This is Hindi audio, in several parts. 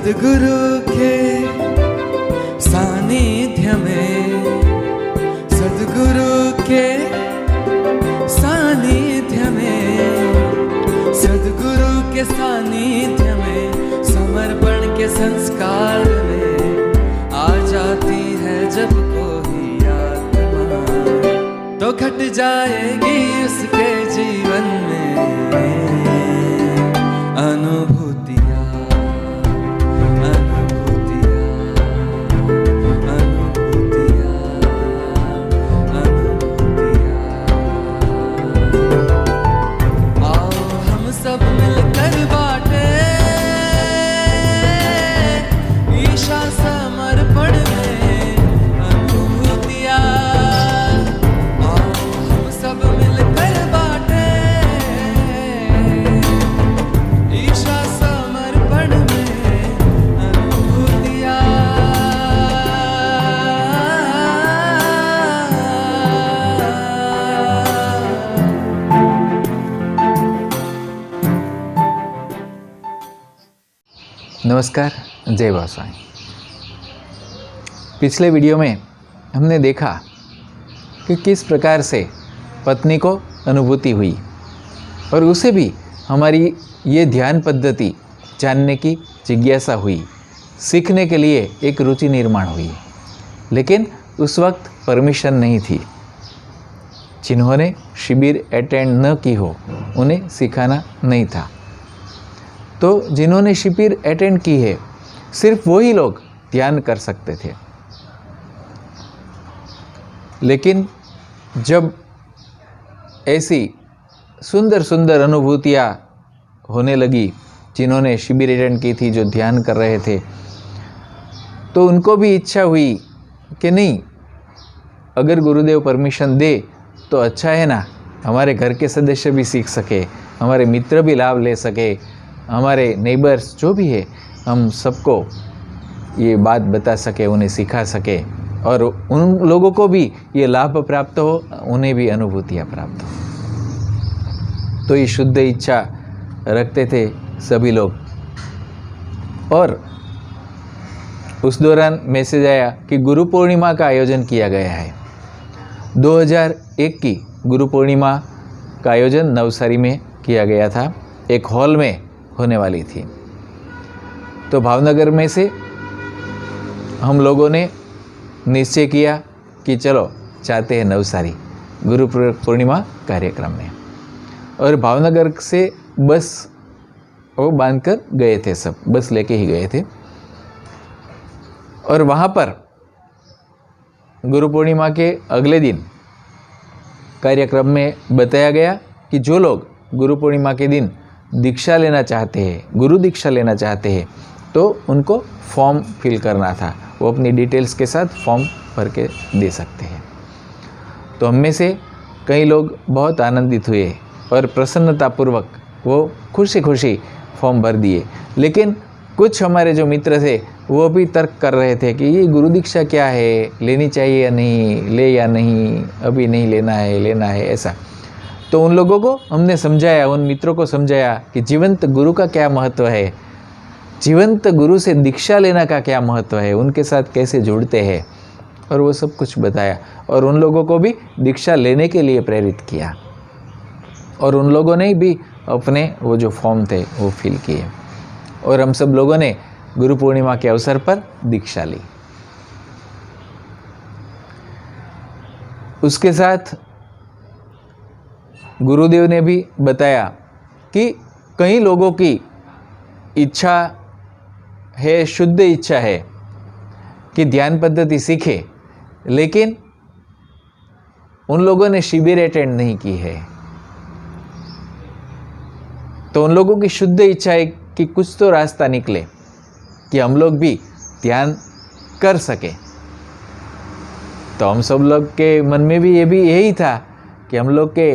सद्गुरु के सानिध्य में, सद्गुरु के सानिध्य में, सद्गुरु के सानिध्य में, समर्पण के संस्कार में आ जाती है जब कोई आत्मा, तो घट जाएगी उसके जीवन में अनुभूतियाँ। नमस्कार, जय बासाई। पिछले वीडियो में हमने देखा कि किस प्रकार से पत्नी को अनुभूति हुई और उसे भी हमारी ये ध्यान पद्धति जानने की जिज्ञासा हुई, सीखने के लिए एक रुचि निर्माण हुई। लेकिन उस वक्त परमिशन नहीं थी। जिन्होंने शिविर अटेंड न की हो उन्हें सिखाना नहीं था। तो जिन्होंने शिविर अटेंड की है सिर्फ वही लोग ध्यान कर सकते थे। लेकिन जब ऐसी सुंदर सुंदर अनुभूतियाँ होने लगी, जिन्होंने शिविर अटेंड की थी, जो ध्यान कर रहे थे, तो उनको भी इच्छा हुई कि नहीं, अगर गुरुदेव परमिशन दे तो अच्छा है ना, हमारे घर के सदस्य भी सीख सके, हमारे मित्र भी लाभ ले सके, हमारे नेबर्स जो भी है, हम सबको ये बात बता सके, उन्हें सिखा सके और उन लोगों को भी ये लाभ प्राप्त हो, उन्हें भी अनुभूतियाँ प्राप्त हो। तो ये शुद्ध इच्छा रखते थे सभी लोग। और उस दौरान मैसेज आया कि गुरु पूर्णिमा का आयोजन किया गया है। 2001 की गुरु पूर्णिमा का आयोजन नवसारी में किया गया था, एक हॉल में होने वाली थी। तो भावनगर में से हम लोगों ने निश्चय किया कि चलो चाहते हैं नवसारी गुरु पूर्णिमा कार्यक्रम में, और भावनगर से बस वो बांधकर गए थे, सब बस लेके ही गए थे। और वहाँ पर गुरु पूर्णिमा के अगले दिन कार्यक्रम में बताया गया कि जो लोग गुरु पूर्णिमा के दिन दीक्षा लेना चाहते हैं, गुरु दीक्षा लेना चाहते हैं, तो उनको फॉर्म फिल करना था। वो अपनी डिटेल्स के साथ फॉर्म भर के दे सकते हैं। तो हम में से कई लोग बहुत आनंदित हुए और प्रसन्नतापूर्वक वो खुशी खुशी फॉर्म भर दिए। लेकिन कुछ हमारे जो मित्र थे वो भी तर्क कर रहे थे कि ये गुरु दीक्षा क्या है, लेनी चाहिए या नहीं, ले या नहीं, अभी नहीं लेना है ऐसा। तो उन लोगों को हमने समझाया, उन मित्रों को समझाया कि जीवंत गुरु का क्या महत्व है, जीवंत गुरु से दीक्षा लेना का क्या महत्व है, उनके साथ कैसे जुड़ते हैं, और वो सब कुछ बताया। और उन लोगों को भी दीक्षा लेने के लिए प्रेरित किया, और उन लोगों ने भी अपने वो जो फॉर्म थे वो फिल किए, और हम सब लोगों ने गुरु पूर्णिमा के अवसर पर दीक्षा ली। उसके साथ गुरुदेव ने भी बताया कि कई लोगों की इच्छा है, शुद्ध इच्छा है कि ध्यान पद्धति सीखे, लेकिन उन लोगों ने शिविर अटेंड नहीं की है। तो उन लोगों की शुद्ध इच्छा है कि कुछ तो रास्ता निकले कि हम लोग भी ध्यान कर सके। तो हम सब लोग के मन में भी यही था कि हम लोग के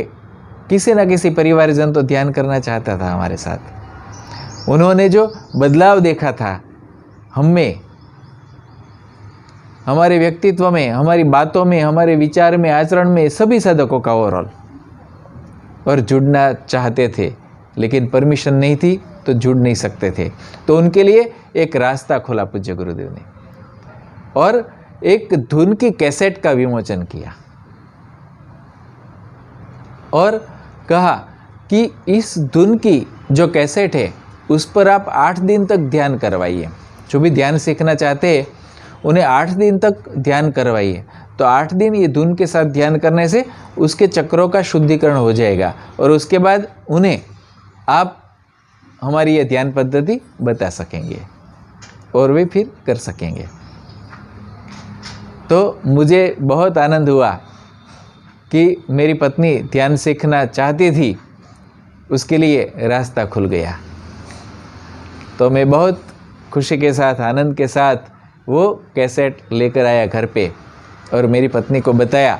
किसी न किसी परिवारजन तो ध्यान करना चाहता था हमारे साथ। उन्होंने जो बदलाव देखा था हम में, हमारे व्यक्तित्व में, हमारी बातों में, हमारे विचार में, आचरण में, सभी साधकों का ओवरऑल, और जुड़ना चाहते थे, लेकिन परमिशन नहीं थी तो जुड़ नहीं सकते थे। तो उनके लिए एक रास्ता खोला पूज्य गुरुदेव ने और एक धुन की कैसेट का विमोचन किया और कहा कि इस धुन की जो कैसेट है उस पर आप 8 दिन तक ध्यान करवाइए। जो भी ध्यान सीखना चाहते हैं उन्हें 8 दिन तक ध्यान करवाइए। तो 8 दिन ये धुन के साथ ध्यान करने से उसके चक्रों का शुद्धिकरण हो जाएगा और उसके बाद उन्हें आप हमारी ये ध्यान पद्धति बता सकेंगे और वे फिर कर सकेंगे। तो मुझे बहुत आनंद हुआ कि मेरी पत्नी ध्यान सीखना चाहती थी, उसके लिए रास्ता खुल गया। तो मैं बहुत खुशी के साथ, आनंद के साथ वो कैसेट लेकर आया घर पे और मेरी पत्नी को बताया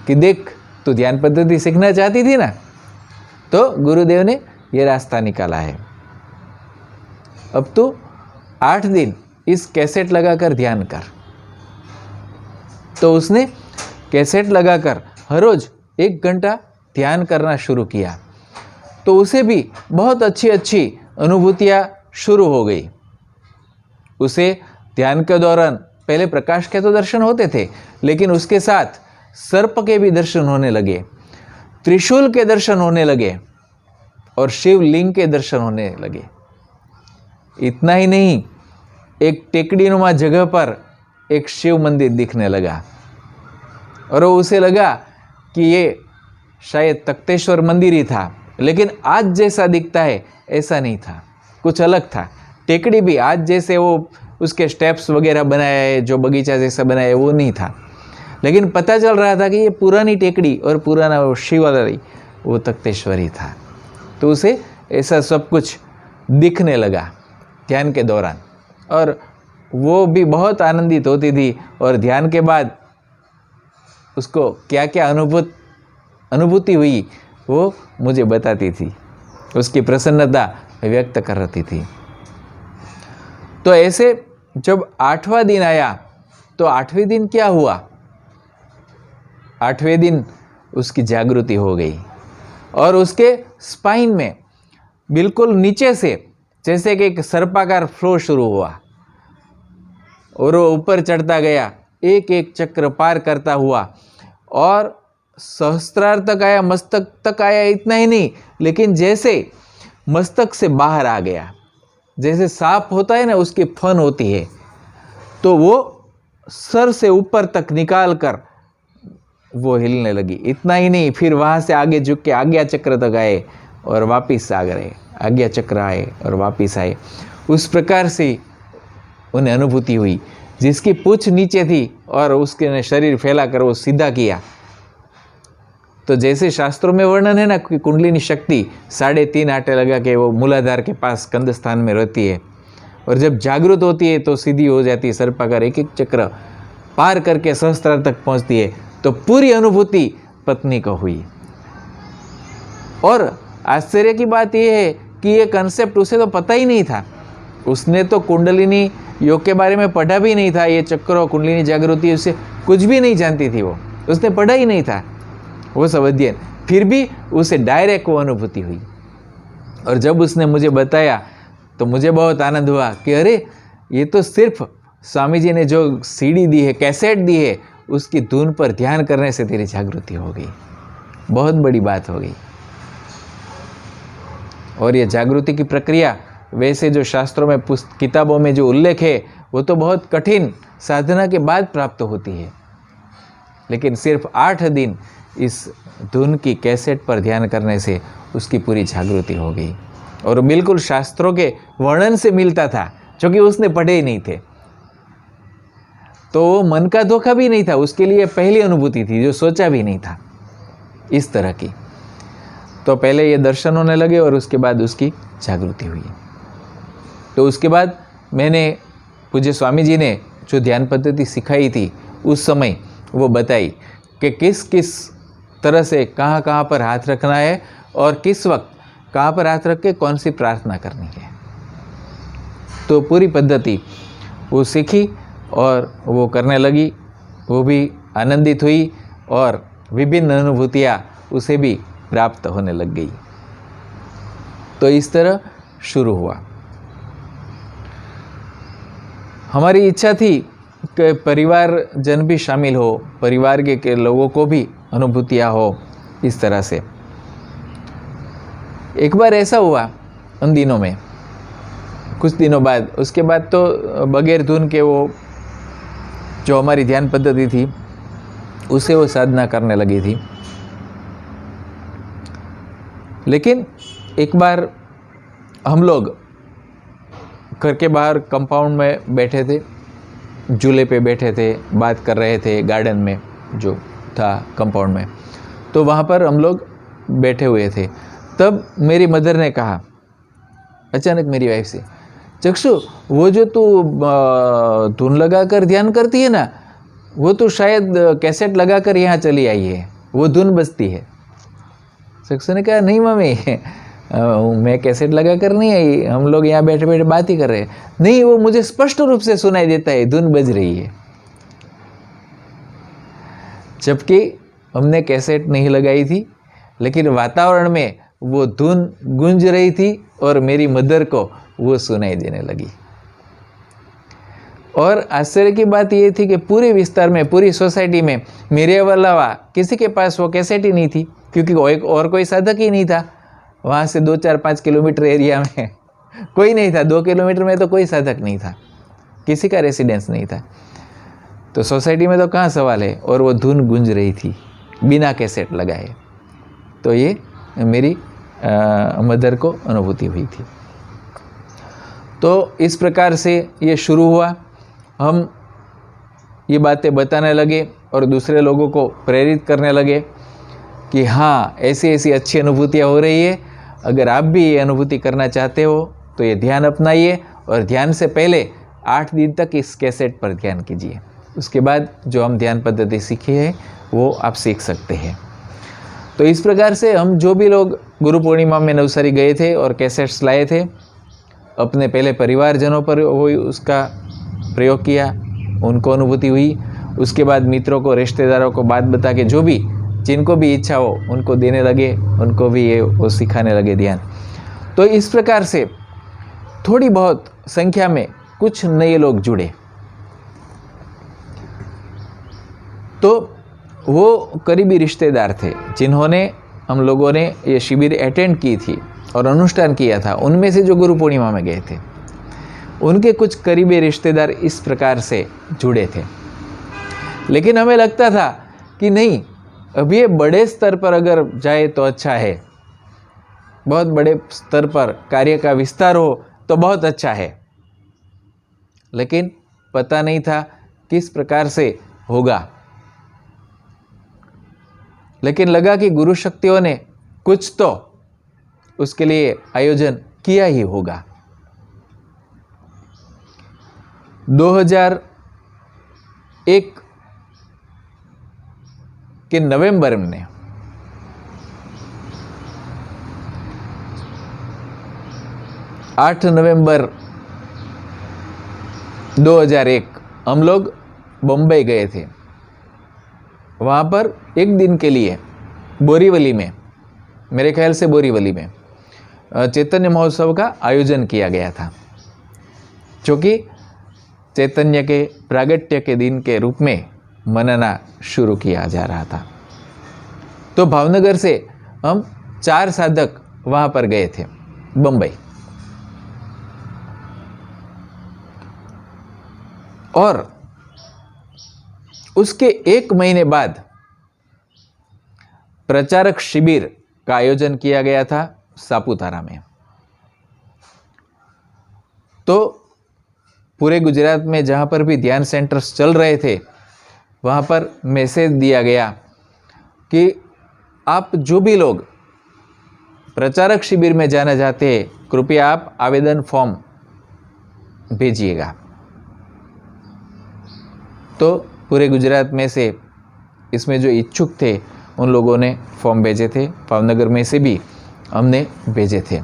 कि देख, तू ध्यान पद्धति सीखना चाहती थी ना, तो गुरुदेव ने ये रास्ता निकाला है। अब तू 8 दिन इस कैसेट लगाकर ध्यान कर। तो उसने कैसेट लगाकर हर रोज 1 घंटा ध्यान करना शुरू किया। तो उसे भी बहुत अच्छी अच्छी अनुभूतियाँ शुरू हो गई। उसे ध्यान के दौरान पहले प्रकाश के तो दर्शन होते थे, लेकिन उसके साथ सर्प के भी दर्शन होने लगे, त्रिशूल के दर्शन होने लगे और शिवलिंग के दर्शन होने लगे। इतना ही नहीं, एक टेकड़ीनुमा जगह पर एक शिव मंदिर दिखने लगा और वो उसे लगा कि ये शायद तख्तेश्वर मंदिर ही था, लेकिन आज जैसा दिखता है ऐसा नहीं था, कुछ अलग था। टेकड़ी भी आज जैसे वो उसके स्टेप्स वगैरह बनाया है, जो बगीचा जैसा बनाया है, वो नहीं था। लेकिन पता चल रहा था कि ये पुरानी टेकड़ी और पुराना वो शिवालय वो तख्तेश्वर ही था। तो उसे ऐसा सब कुछ दिखने लगा ध्यान के दौरान और वो भी बहुत आनंदित होती थी और ध्यान के बाद उसको क्या क्या अनुभूति हुई वो मुझे बताती थी, उसकी प्रसन्नता व्यक्त कर रही थी। तो ऐसे जब 8वां दिन आया तो 8वें दिन क्या हुआ? 8वें दिन उसकी जागृति हो गई और उसके स्पाइन में बिल्कुल नीचे से जैसे कि एक सर्पाकार फ्लो शुरू हुआ और वो ऊपर चढ़ता गया, एक एक चक्र पार करता हुआ और सहस्त्रार तक आया, मस्तक तक आया। इतना ही नहीं, लेकिन जैसे मस्तक से बाहर आ गया, जैसे सांप होता है ना, उसकी फन होती है, तो वो सर से ऊपर तक निकाल कर वो हिलने लगी। इतना ही नहीं, फिर वहाँ से आगे झुक के आज्ञा चक्र तक आए और वापिस आ गए, आज्ञा चक्र आए और वापिस आए। उस प्रकार से उन्हें अनुभूति हुई। जिसकी पूंछ नीचे थी और उसके शरीर फैलाकर वो सीधा किया। तो जैसे शास्त्रों में वर्णन है ना कि कुंडलिनी शक्ति 3.5 आटे लगा के वो मूलाधार के पास कंध स्थान में रहती है और जब जागृत होती है तो सीधी हो जाती है, सर्पाकार एक एक चक्र पार करके सहस्त्रार तक पहुंचती है। तो पूरी अनुभूति पत्नी को हुई। और आश्चर्य की बात यह है कि ये कंसेप्ट उसे तो पता ही नहीं था। उसने तो कुंडलिनी योग के बारे में पढ़ा भी नहीं था। ये चक्रों, कुंडलिनी जागृति, उससे कुछ भी नहीं जानती थी। वो उसने पढ़ा ही नहीं था वो सब अध्ययन। फिर भी उसे डायरेक्ट वो अनुभूति हुई। और जब उसने मुझे बताया तो मुझे बहुत आनंद हुआ कि अरे ये तो सिर्फ स्वामी जी ने जो सीडी दी है, कैसेट दी है, उसकी धुन पर ध्यान करने से तेरी जागृति हो गई। बहुत बड़ी बात हो गई। और ये जागृति की प्रक्रिया वैसे जो शास्त्रों में किताबों में जो उल्लेख है वो तो बहुत कठिन साधना के बाद प्राप्त होती है, लेकिन सिर्फ 8 दिन इस धुन की कैसेट पर ध्यान करने से उसकी पूरी जागृति हो गई। और बिल्कुल शास्त्रों के वर्णन से मिलता था, जो कि उसने पढ़े ही नहीं थे। तो वो मन का धोखा भी नहीं था, उसके लिए पहली अनुभूति थी जो सोचा भी नहीं था इस तरह की। तो पहले ये दर्शन होने लगे और उसके बाद उसकी जागृति हुई। तो उसके बाद मैंने पूज्य स्वामी जी ने जो ध्यान पद्धति सिखाई थी उस समय वो बताई कि किस किस तरह से कहाँ कहाँ पर हाथ रखना है और किस वक्त कहाँ पर हाथ रख के कौन सी प्रार्थना करनी है। तो पूरी पद्धति वो सीखी और वो करने लगी। वो भी आनंदित हुई और विभिन्न अनुभूतियाँ उसे भी प्राप्त होने लग गई। तो इस तरह शुरू हुआ। हमारी इच्छा थी कि परिवार जन भी शामिल हो, परिवार के लोगों को भी अनुभूतियाँ हो। इस तरह से एक बार ऐसा हुआ उन दिनों में, कुछ दिनों बाद, उसके बाद तो बगैर धुन के वो जो हमारी ध्यान पद्धति थी उसे वो साधना करने लगी थी। लेकिन एक बार हम लोग घर के बाहर कंपाउंड में बैठे थे, झूले पे बैठे थे, बात कर रहे थे गार्डन में जो था कंपाउंड में। तो वहाँ पर हम लोग बैठे हुए थे। तब मेरी मदर ने कहा अचानक मेरी वाइफ से, चक्षु वो जो तू धुन लगा कर ध्यान करती है ना, वो तो शायद कैसेट लगा कर यहाँ चली आई है, वो धुन बजती है। चक्षु ने कहा नहीं मम्मी, मैं कैसेट लगा कर नहीं आई, हम लोग यहाँ बैठे बैठे बात ही कर रहे हैं। नहीं, वो मुझे स्पष्ट रूप से सुनाई देता है, धुन बज रही है। जबकि हमने कैसेट नहीं लगाई थी, लेकिन वातावरण में वो धुन गूंज रही थी और मेरी मदर को वो सुनाई देने लगी। और आश्चर्य की बात ये थी कि पूरे विस्तार में, पूरी सोसाइटी में मेरे अलावा किसी के पास वो कैसेट ही नहीं थी, क्योंकि और कोई साधक ही नहीं था। वहाँ से 2-4-5 किलोमीटर एरिया में कोई नहीं था, 2 किलोमीटर में तो कोई साधक नहीं था, किसी का रेसिडेंस नहीं था। तो सोसाइटी में तो कहाँ सवाल है, और वो धुन गूंज रही थी बिना कैसेट लगाए। तो ये मेरी मदर को अनुभूति हुई थी। तो इस प्रकार से ये शुरू हुआ। हम ये बातें बताने लगे और दूसरे लोगों को प्रेरित करने लगे कि हाँ, ऐसी ऐसी अच्छी अनुभूतियाँ हो रही है। अगर आप भी ये अनुभूति करना चाहते हो तो ये ध्यान अपनाइए, और ध्यान से पहले 8 दिन तक इस कैसेट पर ध्यान कीजिए। उसके बाद जो हम ध्यान पद्धति सीखी है वो आप सीख सकते हैं। तो इस प्रकार से हम जो भी लोग गुरु पूर्णिमा में नवसारी गए थे और कैसेट्स लाए थे, अपने पहले परिवारजनों पर वो उसका प्रयोग किया, उनको अनुभूति हुई। उसके बाद मित्रों को, रिश्तेदारों को बात बता के, जो भी जिनको भी इच्छा हो उनको देने लगे, उनको भी ये वो सिखाने लगे ध्यान। तो इस प्रकार से थोड़ी बहुत संख्या में कुछ नए लोग जुड़े। तो वो करीबी रिश्तेदार थे जिन्होंने, हम लोगों ने ये शिविर अटेंड की थी और अनुष्ठान किया था। उनमें से जो गुरु पूर्णिमा में गए थे, उनके कुछ करीबी रिश्तेदार इस प्रकार से जुड़े थे। लेकिन हमें लगता था कि नहीं, अभी ये बड़े स्तर पर अगर जाए तो अच्छा है, बहुत बड़े स्तर पर कार्य का विस्तार हो तो बहुत अच्छा है। लेकिन पता नहीं था किस प्रकार से होगा। लेकिन लगा कि गुरु शक्तियों ने कुछ तो उसके लिए आयोजन किया ही होगा। 2001 के नवंबर में 8 नवंबर 2001 हम लोग बम्बई गए थे। वहाँ पर एक दिन के लिए बोरीवली में, मेरे ख्याल से बोरीवली में चैतन्य महोत्सव का आयोजन किया गया था, जो कि चैतन्य के प्रागट्य के दिन के रूप में मनाना शुरू किया जा रहा था। तो भावनगर से हम 4 साधक वहाँ पर गए थे बम्बई। और उसके 1 महीने बाद प्रचारक शिविर का आयोजन किया गया था सापुतारा में। तो पूरे गुजरात में जहाँ पर भी ध्यान सेंटर्स चल रहे थे, वहाँ पर मैसेज दिया गया कि आप जो भी लोग प्रचारक शिविर में जाना चाहते हैं, कृपया आप आवेदन फॉर्म भेजिएगा। तो पूरे गुजरात में से इसमें जो इच्छुक थे उन लोगों ने फॉर्म भेजे थे। भावनगर में से भी हमने भेजे थे।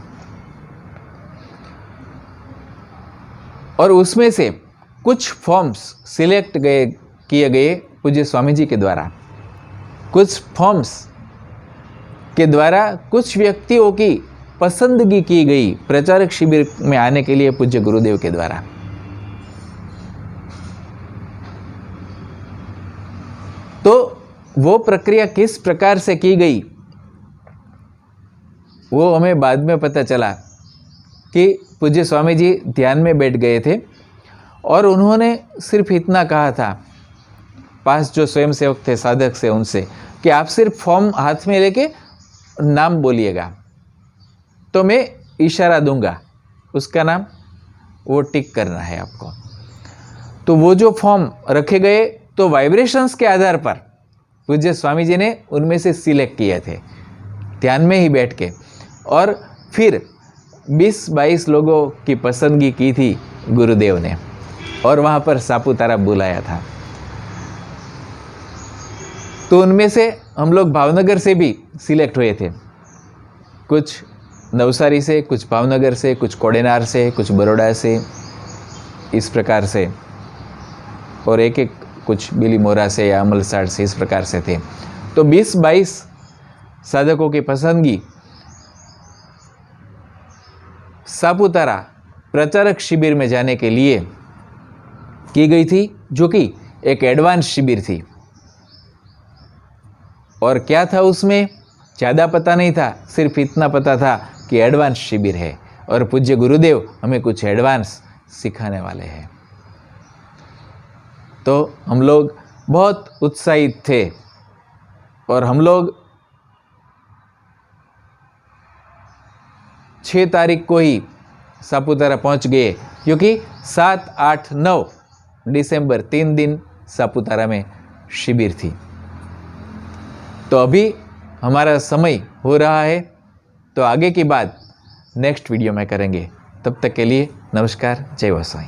और उसमें से कुछ फॉर्म्स सिलेक्ट किए गए पूज्य स्वामी जी के द्वारा। कुछ फॉर्म्स के द्वारा कुछ व्यक्तियों की पसंदगी की गई प्रचारक शिविर में आने के लिए पूज्य गुरुदेव के द्वारा। तो वो प्रक्रिया किस प्रकार से की गई वो हमें बाद में पता चला कि पूज्य स्वामी जी ध्यान में बैठ गए थे और उन्होंने सिर्फ इतना कहा था पास जो स्वयंसेवक थे साधक से उनसे कि आप सिर्फ फॉर्म हाथ में लेके नाम बोलिएगा तो मैं इशारा दूंगा, उसका नाम वो टिक करना है आपको। तो वो जो फॉर्म रखे गए तो वाइब्रेशंस के आधार पर पूज्य स्वामी जी ने उनमें से सिलेक्ट किए थे ध्यान में ही बैठ के, और फिर 20-22 लोगों की पसंदगी की थी गुरुदेव ने और वहाँ पर सापुतारा बुलाया था। तो उनमें से हम लोग भावनगर से भी सिलेक्ट हुए थे, कुछ नवसारी से, कुछ भावनगर से, कुछ कोडेनार से, कुछ बड़ौदा से, इस प्रकार से, और एक कुछ बिलीमोरा से या अमलसाड़ से, इस प्रकार से थे। तो 20-22 साधकों की पसंदगी सापुतारा प्रचारक शिविर में जाने के लिए की गई थी, जो कि एक एडवांस शिविर थी। और क्या था उसमें ज़्यादा पता नहीं था, सिर्फ इतना पता था कि एडवांस शिविर है और पूज्य गुरुदेव हमें कुछ एडवांस सिखाने वाले हैं। तो हम लोग बहुत उत्साहित थे और हम लोग 6 तारीख को ही सापुतारा पहुंच गए, क्योंकि 7, 8, 9 दिसंबर 3 दिन सापुतारा में शिविर थी। तो अभी हमारा समय हो रहा है, तो आगे की बात नेक्स्ट वीडियो में करेंगे। तब तक के लिए नमस्कार, जय वसाई।